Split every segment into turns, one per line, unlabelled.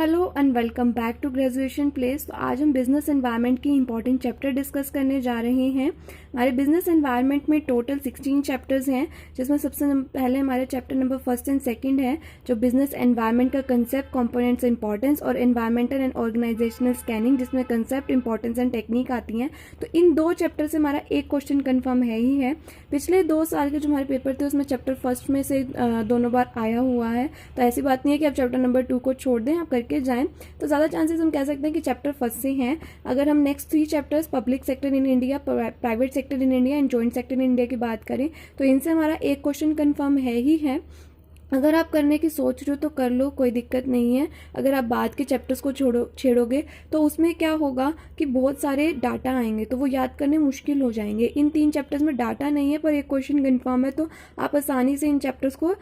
Hello and welcome back to graduation place. तो आज हम बिजनेस एनवायरनमेंट की इंपॉर्टेंट चैप्टर डिस्कस करने जा रहे हैं। हमारे बिजनेस एनवायरनमेंट में टोटल 16 चैप्टर्स हैं, जिसमें सबसे पहले हमारे chapter number first and second है, जो बिजनेस एनवायरनमेंट का कंसेप्ट, कंपोनेंट्स, इंपॉर्टेंस और एनवायरमेंटल एंड ऑर्गेनाइजेशनल स्कैनिंग, जिसमें कंसेप्ट, इंपॉर्टेंस एंड टेक्निक आती हैं। तो इन दो चैप्टर से हमारा एक क्वेश्चन कन्फर्म है ही है। पिछले 2 साल के जो हमारे पेपर थे उसमें चैप्टर फर्स्ट में से दोनों बार आया हुआ है। तो ऐसी बात नहीं है कि आप चैप्टर नंबर 2 को छोड़ दें, आप करके जाएं। तो ज़्यादा चांसेस हम कह सकते हैं कि चैप्टर फर्स्ट से हैं। अगर हम next 3 chapters, public sector in India, private sector in India and joint sector in India की बात करें, तो इनसे हमारा एक क्वेश्चन कन्फर्म है ही है। अगर आप करने की सोच रहे हो तो कर लो, कोई दिक्कत नहीं है। अगर आप बाद के चैप्टर्स को छेड़ोगे तो उसमें क्या होगा कि बहुत सारे डाटा आएंगे, तो वो याद करने मुश्किल हो जाएंगे। इन 3 चैप्टर्स में डाटा नहीं है पर एक क्वेश्चन कन्फर्म है, तो आप आसानी से इन चैप्टर्स को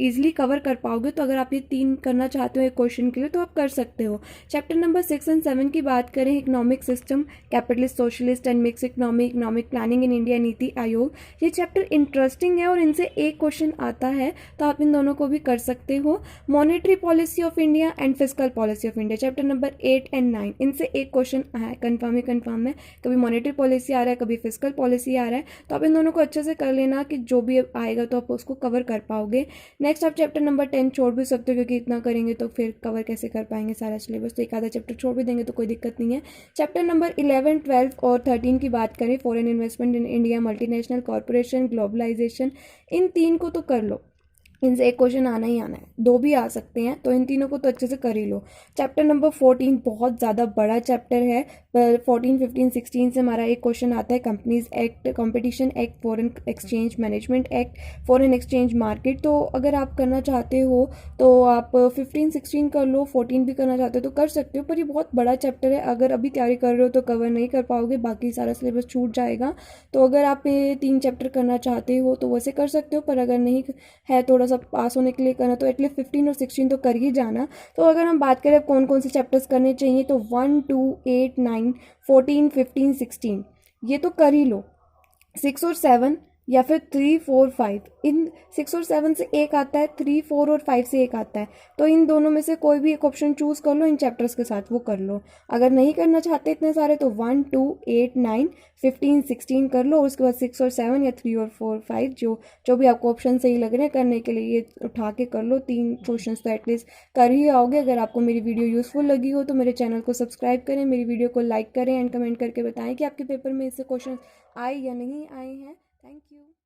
ईजिली कवर कर पाओगे। तो अगर आप ये 3 करना चाहते हो एक क्वेश्चन के लिए तो आप कर सकते हो। चैप्टर नंबर 6 एंड 7 की बात करें, economic system, capitalist, socialist and mix economy, economic planning in India, NITI Aayog, ये चैप्टर इंटरेस्टिंग है और इनसे एक क्वेश्चन आता है, तो आप इन दोनों को भी कर सकते हो। Monetary policy of India and fiscal policy of India, chapter number 8 and 9, इनसे एक क्वेश्चन है, कन्फर्म ही कन्फर्म है। कभी मॉनेटरी पॉलिसी आ रहा है, कभी फिस्कल पॉलिसी आ रहा है, तो आप इन दोनों को अच्छे से कर लेना कि जो भी आएगा तो आप उसको कवर कर पाओगे। नेक्स्ट आप चैप्टर नंबर 10 छोड़ भी सकते हो, क्योंकि इतना करेंगे तो फिर कवर कैसे कर पाएंगे सारा सिलेबस, तो एक आधा चैप्टर छोड़ भी देंगे तो कोई दिक्कत नहीं है। चैप्टर नंबर 11, 12 और 13 की बात करें, foreign investment in India, multinational corporation, globalisation, इन 3 को तो कर लो, इनसे एक क्वेश्चन आना ही आना है, 2 भी आ सकते हैं, तो इन तीनों को तो अच्छे से कर ही लो। चैप्टर नंबर 14 बहुत ज़्यादा बड़ा चैप्टर है, 14, 15, 16 से हमारा एक क्वेश्चन आता है, companies act, competition act, foreign exchange management act, foreign exchange market. तो अगर आप करना चाहते हो तो आप 15, 16 कर लो, 14 भी करना चाहते हो तो कर सकते हो, पर ये बहुत बड़ा चैप्टर है। अगर अभी तैयारी कर रहे हो तो कवर नहीं कर पाओगे, बाकी सारा सिलेबस छूट जाएगा। तो अगर आप ये 3 चैप्टर करना चाहते हो तो वैसे कर सकते हो, पर अगर नहीं है थोड़ा पास होने के लिए करना, तो एटलीस्ट 15 और 16 तो कर ही जाना। तो अगर हम बात करें कौन कौन से चैप्टर्स करने चाहिए, तो 1, 2, 8, 9, 14, 15, 16 ये तो कर ही लो। 6 और 7 या फिर 3, 4, 5, इन 6 और 7 से एक आता है, 3, 4 और 5 से एक आता है, तो इन दोनों में से कोई भी एक ऑप्शन चूज कर लो, इन चैप्टर्स के साथ वो कर लो। अगर नहीं करना चाहते इतने सारे तो 1, 2, 8, 9, 15, 16 कर लो, और उसके बाद 6 और 7 या 3 और 4, 5 जो भी आपको ऑप्शन सही लग रहे हैं करने के लिए, ये उठा के कर लो। 3 क्वेश्चन तो एटलीस्ट कर ही आओगे। अगर आपको मेरी वीडियो यूजफुल लगी हो तो मेरे चैनल को सब्सक्राइब करें, मेरी वीडियो को लाइक करें एंड कमेंट करके बताएं कि आपके पेपर में इससे क्वेश्चन आए या नहीं आए हैं। Thank you.